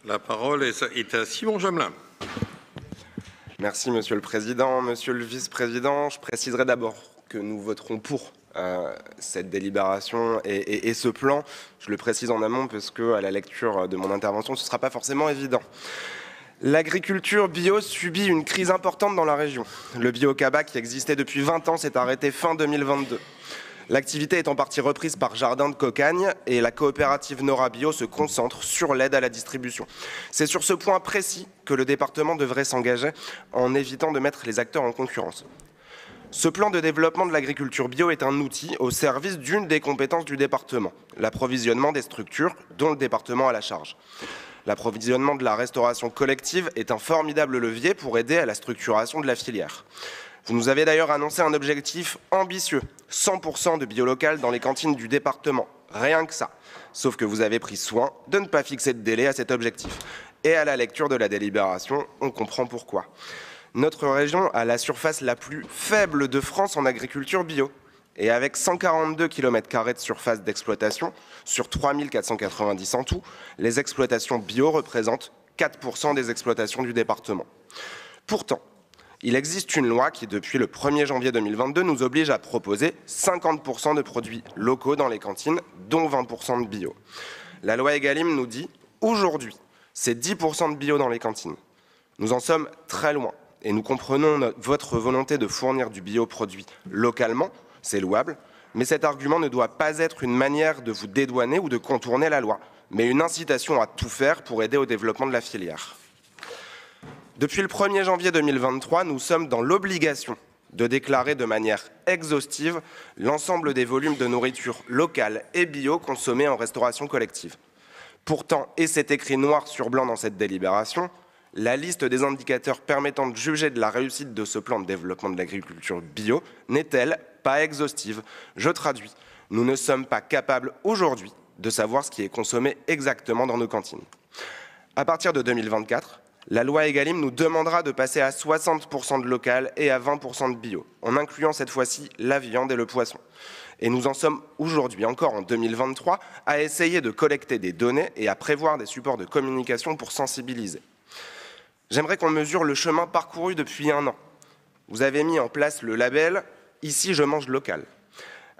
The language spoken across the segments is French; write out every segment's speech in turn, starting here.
La parole est à Simon Jamelin. Merci Monsieur le Président. Monsieur le Vice-président, je préciserai d'abord que nous voterons pour cette délibération et ce plan. Je le précise en amont parce qu'à la lecture de mon intervention, ce ne sera pas forcément évident. L'agriculture bio subit une crise importante dans la région. Le bio-cabas, qui existait depuis 20 ans, s'est arrêté fin 2022. L'activité est en partie reprise par Jardin de Cocagne et la coopérative Nora Bio se concentre sur l'aide à la distribution. C'est sur ce point précis que le département devrait s'engager en évitant de mettre les acteurs en concurrence. Ce plan de développement de l'agriculture bio est un outil au service d'une des compétences du département, l'approvisionnement des structures dont le département a la charge. L'approvisionnement de la restauration collective est un formidable levier pour aider à la structuration de la filière. Vous nous avez d'ailleurs annoncé un objectif ambitieux, 100% de bio local dans les cantines du département, rien que ça. Sauf que vous avez pris soin de ne pas fixer de délai à cet objectif. Et à la lecture de la délibération, on comprend pourquoi. Notre région a la surface la plus faible de France en agriculture bio. Et avec 142 km² de surface d'exploitation, sur 3490 en tout, les exploitations bio représentent 4% des exploitations du département. Pourtant, il existe une loi qui, depuis le 1er janvier 2022, nous oblige à proposer 50% de produits locaux dans les cantines, dont 20% de bio. La loi Egalim nous dit, aujourd'hui, c'est 10% de bio dans les cantines. Nous en sommes très loin et nous comprenons votre volonté de fournir du bio produit localement, c'est louable, mais cet argument ne doit pas être une manière de vous dédouaner ou de contourner la loi, mais une incitation à tout faire pour aider au développement de la filière. Depuis le 1er janvier 2023, nous sommes dans l'obligation de déclarer de manière exhaustive l'ensemble des volumes de nourriture locale et bio consommés en restauration collective. Pourtant, et c'est écrit noir sur blanc dans cette délibération, la liste des indicateurs permettant de juger de la réussite de ce plan de développement de l'agriculture bio n'est-elle pas exhaustive? Je traduis, nous ne sommes pas capables aujourd'hui de savoir ce qui est consommé exactement dans nos cantines. À partir de 2024, la loi Egalim nous demandera de passer à 60% de local et à 20% de bio, en incluant cette fois-ci la viande et le poisson. Et nous en sommes aujourd'hui, encore en 2023, à essayer de collecter des données et à prévoir des supports de communication pour sensibiliser. J'aimerais qu'on mesure le chemin parcouru depuis 1 an. Vous avez mis en place le label « Ici, je mange local »,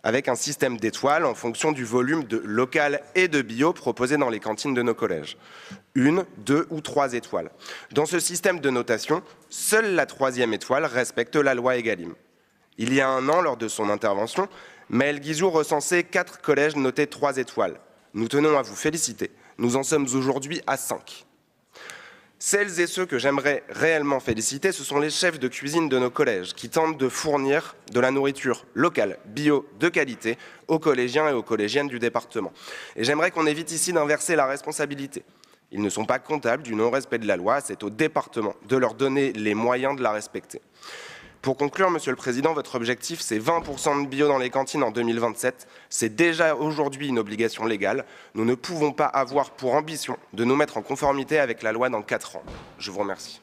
avec un système d'étoiles en fonction du volume de local et de bio proposé dans les cantines de nos collèges. 1, 2 ou 3 étoiles. Dans ce système de notation, seule la 3e étoile respecte la loi Egalim. Il y a 1 an, lors de son intervention, Maëlle Guizou recensait 4 collèges notés 3 étoiles. Nous tenons à vous féliciter. Nous en sommes aujourd'hui à 5. Celles et ceux que j'aimerais réellement féliciter, ce sont les chefs de cuisine de nos collèges qui tentent de fournir de la nourriture locale, bio, de qualité aux collégiens et aux collégiennes du département. Et j'aimerais qu'on évite ici d'inverser la responsabilité. Ils ne sont pas comptables du non-respect de la loi, c'est au département de leur donner les moyens de la respecter. Pour conclure, Monsieur le Président, votre objectif, c'est 20% de bio dans les cantines en 2027. C'est déjà aujourd'hui une obligation légale. Nous ne pouvons pas avoir pour ambition de nous mettre en conformité avec la loi dans 4 ans. Je vous remercie.